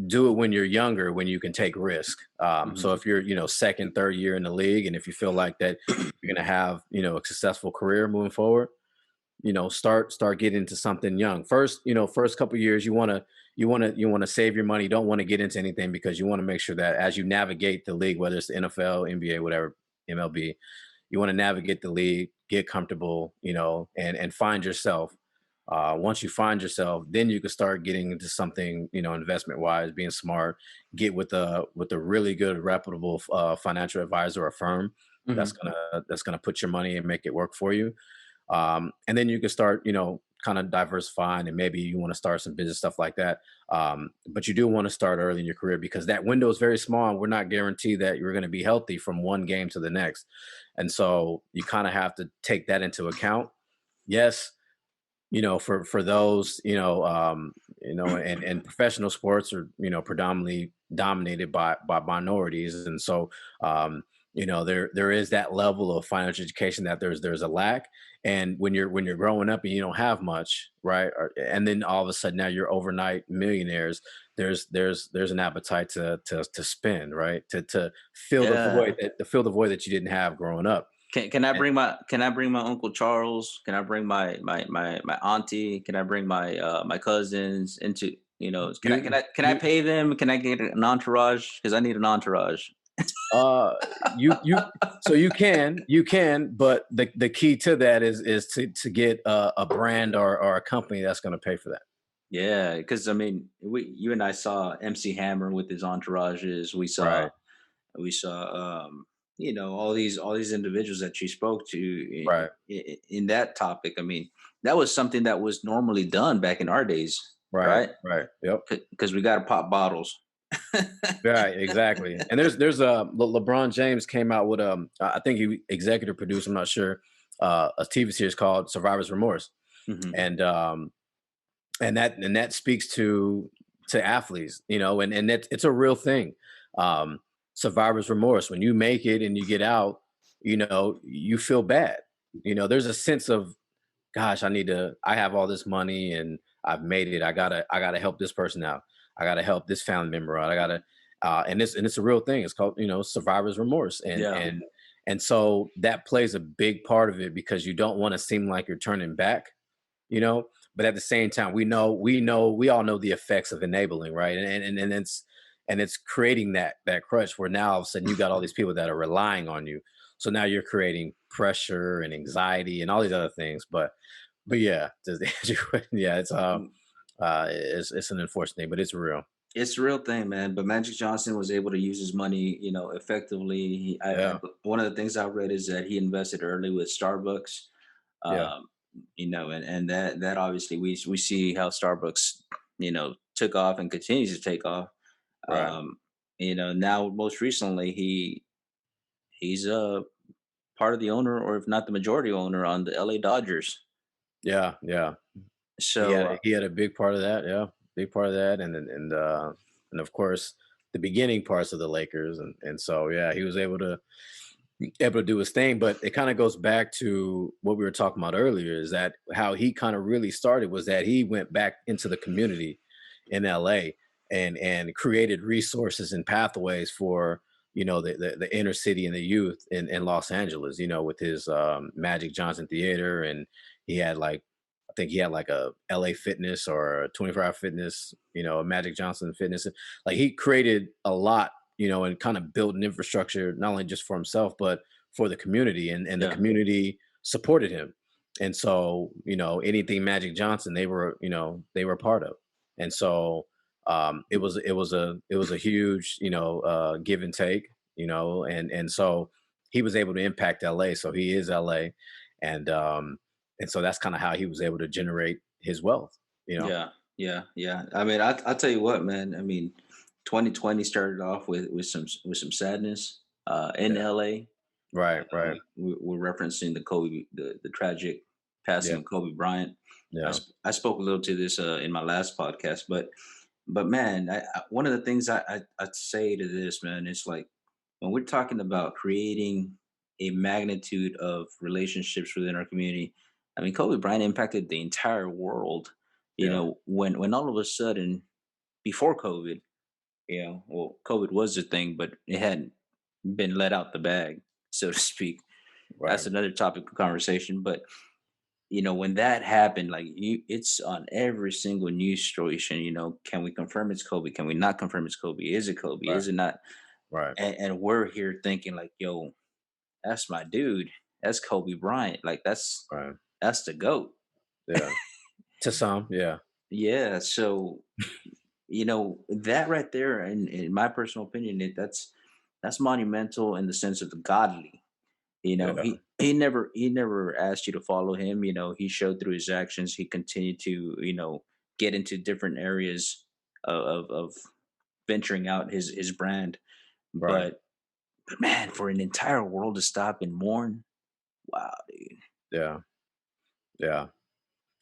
do it when you're younger, when you can take risk. So Hmm. if you're, second, third year in the league, and if you feel like that you're gonna have, a successful career moving forward, start getting into something young. First couple years, you want to save your money. You don't want to get into anything because you want to make sure that as you navigate the league, whether it's the NFL, NBA, whatever, MLB, you want to navigate the league, get comfortable, and find yourself. Once you find yourself, then you can start getting into something, investment wise, being smart. Get with a really good, reputable financial advisor or firm Hmm. that's gonna put your money and make it work for you. And then you can start, kind of diversifying, and maybe you want to start some business stuff like that. But you do want to start early in your career because that window is very small, and we're not guaranteed that you're going to be healthy from one game to the next. And so you kind of have to take that into account. Yes, for those, and professional sports are, predominantly dominated by minorities. And so, there is that level of financial education that there's a lack. And when you're growing up and you don't have much, right? And then all of a sudden now you're overnight millionaires. There's an appetite to spend, right? To fill the Yeah. void that you didn't have growing up. Can I bring my Uncle Charles? Can I bring my auntie? Can I bring my cousins into, can I can You I can I you pay them? Can I get an entourage? Because I need an entourage. you so you can, but the key to that is to get a brand or a company that's going to pay for that. Yeah, because I mean, you and I saw MC Hammer with his entourages. We saw Right, we saw all these individuals that you spoke to right, in that topic. I mean, that was something that was normally done back in our days, right, right? right. Yep. Because we got to pop bottles. Right, exactly. And there's LeBron James came out with I think he executive produced, I'm not sure, a TV series called Survivor's Remorse. Hmm. And that speaks to athletes, and it's a real thing. Um, Survivor's remorse. When you make it and you get out, you feel bad. There's a sense of, gosh, I have all this money and I've made it. I gotta help this person out. I gotta help this family member out. I gotta, and it's a real thing. It's called, survivor's remorse. And, Yeah. and, and so that plays a big part of it because you don't want to seem like you're turning back, you know, but at the same time, we all know the effects of enabling, right? And it's creating that crush where now all of a sudden you got all these people that are relying on you. So now you're creating pressure and anxiety and all these other things. But yeah, yeah, it's an unfortunate thing, but it's real. It's a real thing, man. But Magic Johnson was able to use his money, effectively. Yeah, One of the things I read is that he invested early with Starbucks. yeah, Um, and that obviously we see how Starbucks, took off and continues to take off. right. Um, now most recently he's part of the owner, or if not the majority owner, on the LA Dodgers. Yeah, yeah. He So had he had a big part of that, yeah, big part of that, and of course the beginning parts of the Lakers, and so yeah, he was able to do his thing. But it kind of goes back to what we were talking about earlier, is that how he kind of really started was that he went back into the community in LA and created resources and pathways for the inner city and the youth in Los Angeles, with his Magic Johnson Theater. And he had, like, I think he had like a LA Fitness or a 24-hour fitness, a Magic Johnson Fitness. Like he created a lot, and kind of built an infrastructure not only just for himself but for the community, and the Yeah. community supported him. And so, anything Magic Johnson, they were a part of. And so it was a huge, give and take, and so he was able to impact LA. So he is LA, and so that's kind of how he was able to generate his wealth, you know. Yeah, yeah. I mean, I tell you what, man. I mean, 2020 started off with some sadness in Yeah. LA. Right, right. We're referencing the tragic passing Yeah, of Kobe Bryant. yeah, I spoke a little to this in my last podcast, but man, one of the things I'd say to this, man, is like when we're talking about creating a magnitude of relationships within our community. I mean, Kobe Bryant impacted the entire world. yeah. When all of a sudden before COVID, well, COVID was the thing, but it hadn't been let out the bag, so to speak. That's Right, another topic of conversation. But when that happened, like it's on every single news station. Can we confirm it's Kobe? Can we not confirm it's Kobe? Is it Kobe? right, Is it not? right, And we're here thinking like, yo, that's my dude. That's Kobe Bryant. Like right. that's the goat. Yeah. To some, yeah, Yeah. So that right there, in my personal opinion, that's monumental in the sense of the godly. yeah, He never asked you to follow him. He showed through his actions. He continued to get into different areas of venturing out his brand. right, But man, for an entire world to stop and mourn, wow, dude. yeah, yeah.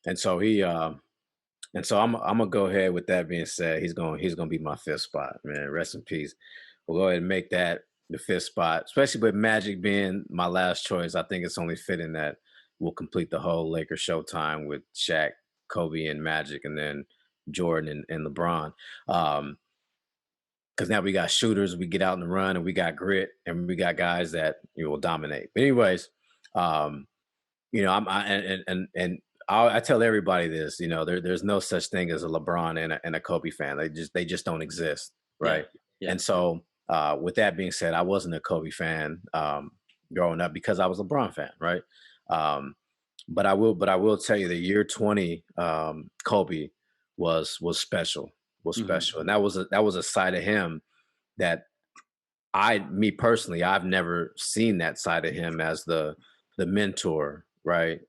And so I'm gonna go ahead with that being said. He's gonna be my fifth spot, man. Rest in peace. We'll go ahead and make that the fifth spot, especially with Magic being my last choice. I think it's only fitting that we'll complete the whole Lakers Showtime with Shaq, Kobe, and Magic, and then Jordan and LeBron. Um, because now we got shooters, we get out and run, and we got grit, and we got guys that will dominate. But anyways, um, I tell everybody this. There's no such thing as a LeBron and a Kobe fan. They just don't exist, Yeah, right? yeah. And so, with that being said, I wasn't a Kobe fan growing up because I was a LeBron fan, right? Um, but I will tell you the year 20 Kobe was special, Hmm. and that was a side of him that me personally, I've never seen that side of him as the mentor, right?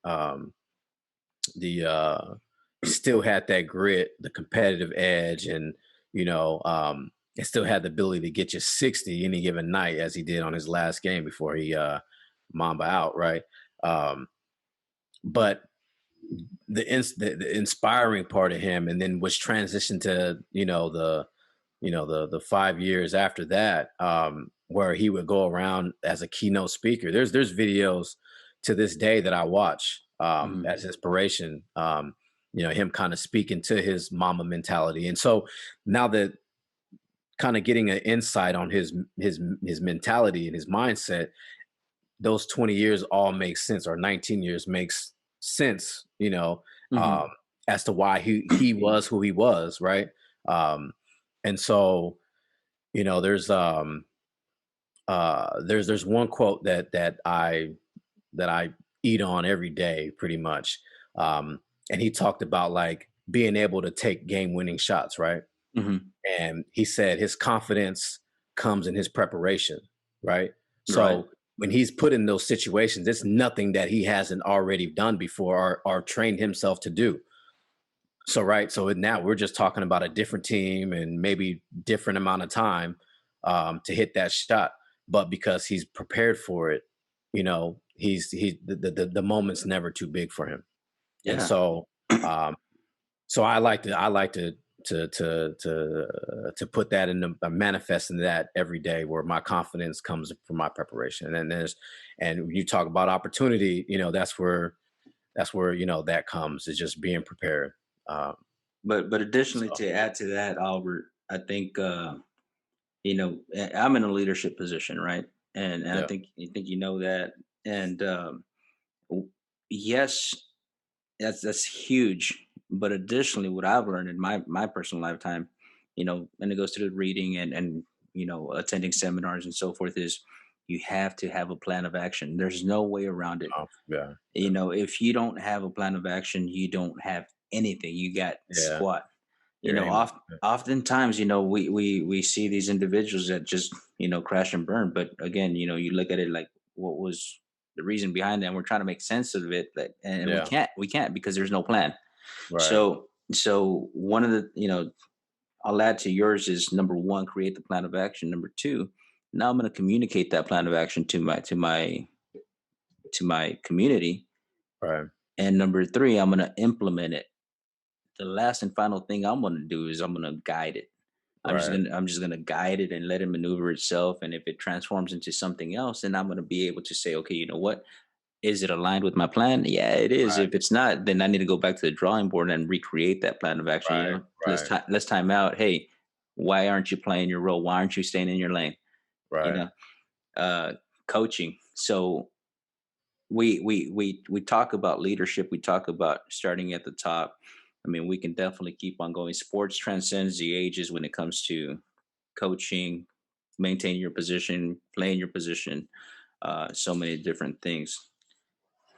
The He still had that grit, the competitive edge, and it still had the ability to get you 60 any given night, as he did on his last game before he Mamba out, right? Um, but the inspiring part of him, and then was transitioned to the 5 years after that, where he would go around as a keynote speaker. There's videos to this day that I watch Hmm. as inspiration. Him kind of speaking to his mama mentality, and so now that kind of getting an insight on his mentality and his mindset, those 20 years all make sense, or 19 years makes sense, Hmm. as to why he was who he was, right? Um, and so, there's there's one quote that I eat on every day pretty much. And he talked about like being able to take game winning shots, right? Hmm. And he said his confidence comes in his preparation, right? Right. So when he's put in those situations, it's nothing that he hasn't already done before, or trained himself to do. So right, so now we're just talking about a different team and maybe different amount of time to hit that shot, but because he's prepared for it, the moment's never too big for him. And Yeah. um, so I like to put that in the manifest in that every day, where my confidence comes from my preparation. And when you talk about opportunity, that's where that comes, is just being prepared. Um, But additionally, so to add to that, Albert, I think I'm in a leadership position, right? And I yeah, think that. And w- yes, that's huge. But additionally, what I've learned in my personal lifetime, and it goes to the reading and attending seminars and so forth, is you have to have a plan of action. There's no way around it. Yeah, If you don't have a plan of action, you don't have anything. You got yeah, squat. you're aimless. Oftentimes, we see these individuals that just crash and burn. But again, you look at it like, what was the reason behind that? And we're trying to make sense of it, and we Yeah, can't because there's no plan. right, So one of the I'll add to yours is, number one, create the plan of action. Number two, now I'm going to communicate that plan of action to my community. right, And number three, I'm going to implement it. The last and final thing I'm going to do is I'm going to guide it. right, I'm just gonna guide it and let it maneuver itself. And if it transforms into something else, then I'm gonna be able to say, okay, you know what? Is it aligned with my plan? Yeah, it is. right, If it's not, then I need to go back to the drawing board and recreate that plan of action. right, right, Let's time out. Hey, why aren't you playing your role? Why aren't you staying in your lane? You right. know, uh, coaching. So we talk about leadership. We talk about starting at the top. I mean, we can definitely keep on going. Sports transcends the ages when it comes to coaching, maintaining your position, playing your position, so many different things.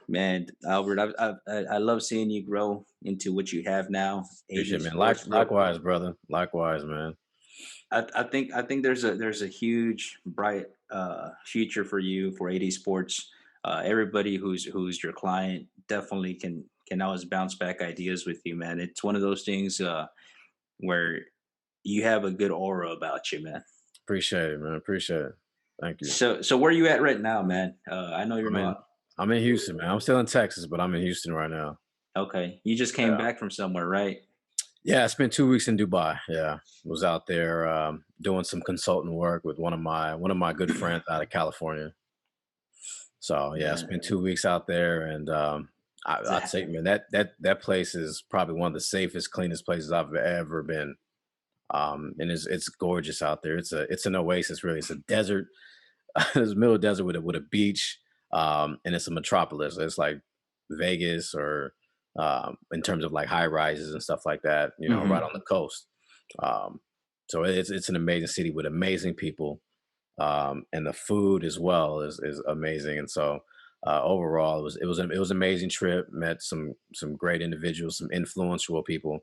Man, Albert, I love seeing you grow into what you have now. AD Appreciate it, man. Sports, bro. Likewise, brother. Likewise, man. I think there's a huge bright future for you for AD Sports. Everybody who's your client definitely can always bounce back ideas with you, man. It's one of those things where you have a good aura about you, man. Appreciate it, man. Appreciate it. Thank you. So where are you at right now, man? I know you're I'm in not. I'm in Houston, man. I'm still in Texas, but I'm in Houston right now. Okay. You just came Yeah. back from somewhere, right? Yeah, I spent 2 weeks in Dubai. Yeah. Was out there doing some consultant work with one of my good friends out of California. So yeah, I Man, spent 2 weeks out there, and I'd that- say, man, that place is probably one of the safest, cleanest places I've ever been. And it's gorgeous out there. It's an oasis, really. It's a desert. It's a middle desert with a beach, and it's a metropolis. It's like Vegas, or in terms of like high rises and stuff like that. Right Mhm. on the coast. Um, so it's an amazing city with amazing people, and the food as well is amazing. And so overall, it was an amazing trip. Met some great individuals, some influential people.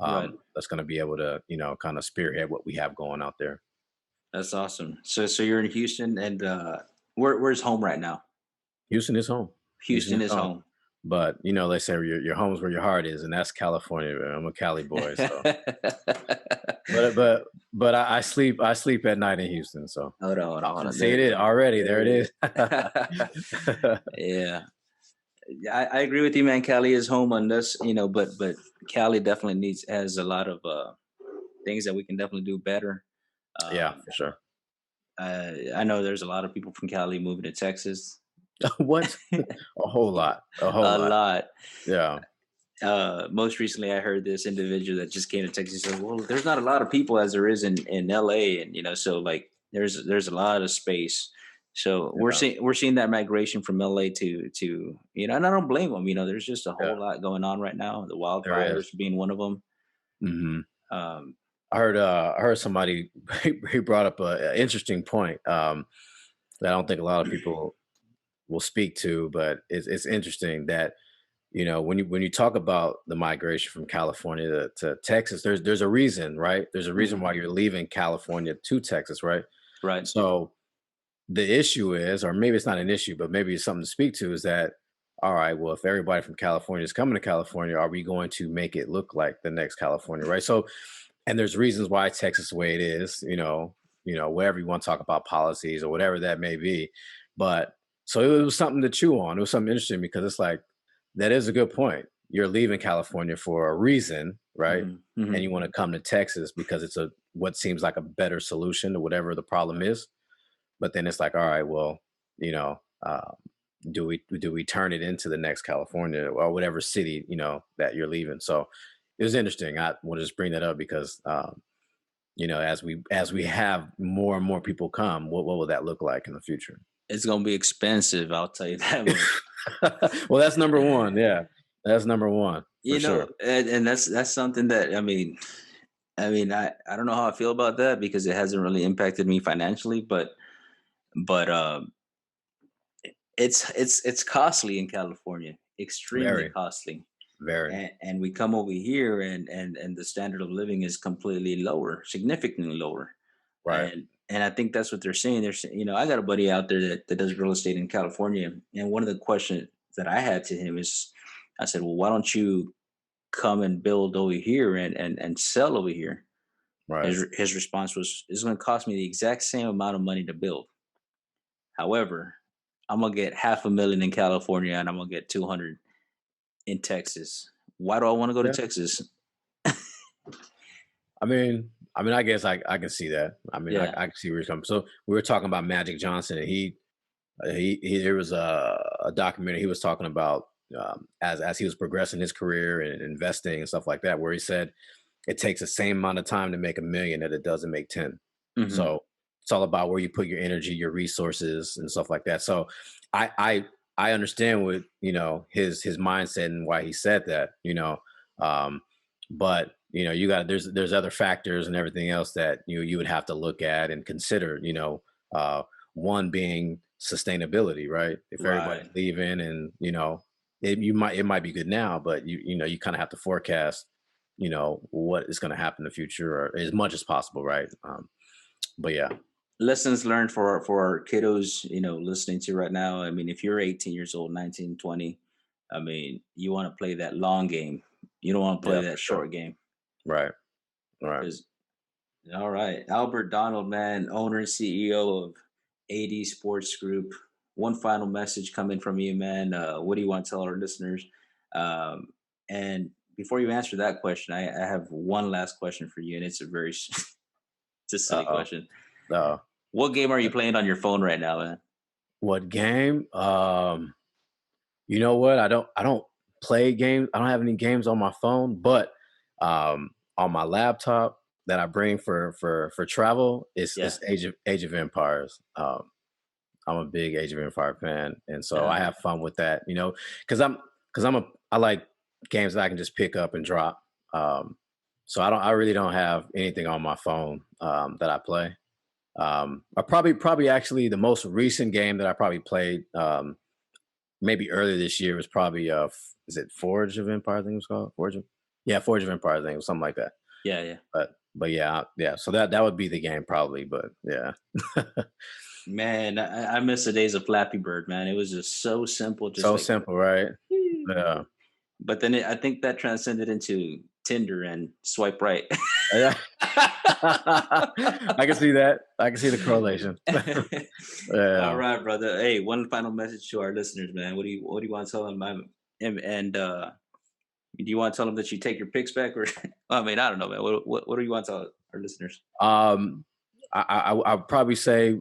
Right. That's going to be able to kind of spearhead what we have going out there. That's awesome. So you're in Houston, and where's home right now? Houston is home. Houston Houston is is home. home. But they say your home is where your heart is, and that's California. Man. I'm a Cali boy, so but I sleep at night in Houston. So Hold on. see it already. There it There is. yeah. I agree with you, man. Cali is home on this, but Cali definitely has a lot of things that we can definitely do better. Yeah, Um, for sure. I know there's a lot of people from Cali moving to Texas. What? A whole lot. A whole A lot. lot. Yeah. Most recently, I heard this individual that just came to Texas said, "Well, there's not a lot of people as there is in LA, and so like there's a lot of space." So Yeah. we're seeing that migration from LA to and I don't blame them. There's just a Yeah. whole lot going on right now. The There is. wildfires being one of them. Hmm. Um, I heard somebody he brought up an interesting point, that I don't think a lot of people will speak to, but it's interesting that when you talk about the migration from California to Texas, there's a reason, right? There's a reason mhm, why you're leaving California to Texas, right? right. So the issue is, or maybe it's not an issue, but maybe it's something to speak to, is that, all right, well, if everybody from California is coming to California, are we going to make it look like the next California, right? So, and there's reasons why Texas is the way it is, wherever you want to talk about policies or whatever that may be. But so it was something to chew on. It was something interesting, because it's like, that is a good point. You're leaving California for a reason, right? Hmm. And Hmm. you want to come to Texas because it's what seems like a better solution to whatever the problem is. But then it's like, all right, well, you know, uh, do we turn it into the next California or whatever city that you're leaving? So it was interesting. I want to just bring that up because as we have more and more people come, what will that look like in the future? It's gonna be expensive. I'll tell you that much. Well, that's number one. Yeah, That's number one for sure. And that's something that I don't know how I feel about that because it hasn't really impacted me financially, but it's costly in California, extremely Very, costly. very And we come over here and the standard of living is completely lower, significantly lower. right. And I think that's what they're saying. They're saying, I got a buddy out there that does real estate in California, and one of the questions that I had to him is, I said, well, why don't you come and build over here and sell over here? Right. His response was, it's going to cost me the exact same amount of money to build. However, I'm gonna get 500,000 in California and I'm gonna get 200 in Texas. Why do I want to go to Yeah. Texas? I guess I can see that. Yeah. I can see where you're coming. So we were talking about Magic Johnson, and he there was a documentary he was talking about as he was progressing his career and investing and stuff like that, where he said it takes the same amount of time to make a million that it does to make 10. Hmm. So it's all about where you put your energy, your resources, and stuff like that. So I understand what his mindset and why he said that. Um, but you got there's other factors and everything else that you would have to look at and consider. Uh, one being sustainability, right? If everybody's Right. leaving, and it might be good now, but you kind of have to forecast what is going to happen in the future, or as much as possible, right? But yeah. Lessons learned for our kiddos, listening to right now. I mean, if you're 18 years old, 19, 20, you want to play that long game. You don't want to play Yeah, for that sure. short game. Right. Right. Because all right, Albert Donald, man, owner and CEO of AD Sports Group. One final message coming from you, man. What do you want to tell our listeners? Um, and before you answer that question, I have one last question for you, and it's a very it's a silly Uh-oh. question. Uh-oh. What game are you playing on your phone right now, man? What game? You know what? I don't play games. I don't have any games on my phone, but on my laptop that I bring for travel, Yeah. it's Age of Empires. I'm a big Age of Empire fan, and so I Uh, have fun with that. Because I like games that I can just pick up and drop. So I really don't have anything on my phone that I play. I probably actually the most recent game that I probably played maybe earlier this year was probably is it Forge of Empire? I think it was called Forge of Empire. I think it was something like that. yeah, yeah. But yeah. So that would be the game probably. But yeah, Man, I miss the days of Flappy Bird, man. It was just so simple, just so like. simple, right? Yeah. But then I think that transcended into Tinder and swipe right. Yeah. I can see that. I can see the correlation. All Yeah. right, brother. Hey, one final message to our listeners, man. What do you want to tell them? And do you want to tell them that you take your picks back, or I don't know, man. What do you want to tell our listeners? Um, I'd probably say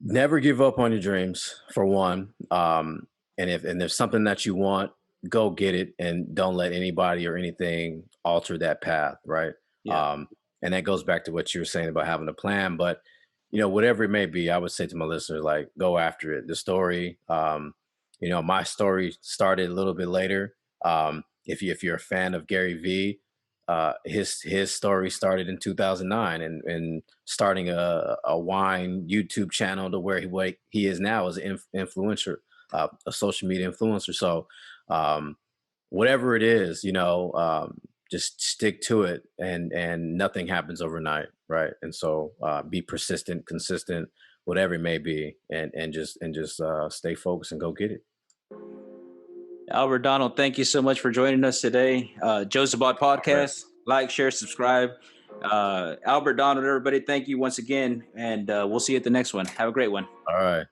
never give up on your dreams for one. And if there's something that you want, go get it, and don't let anybody or anything alter that path, right? Yeah. um and that goes back to what you were saying about having a plan. But whatever it may be, I would say to my listeners, like, go after it. The story, my story started a little bit later. If you're a fan of Gary Vee, his story started in 2009, and starting a wine YouTube channel to where he is now as an influencer, a social media influencer. So whatever it is, just stick to it, and nothing happens overnight, right? And so be persistent, consistent, whatever it may be, and just stay focused and go get it. Albert Donald, thank you so much for joining us today. Jozabad All right. Podcast. Like, share, subscribe. Albert Donald, everybody, thank you once again, and we'll see you at the next one. Have a great one. All right.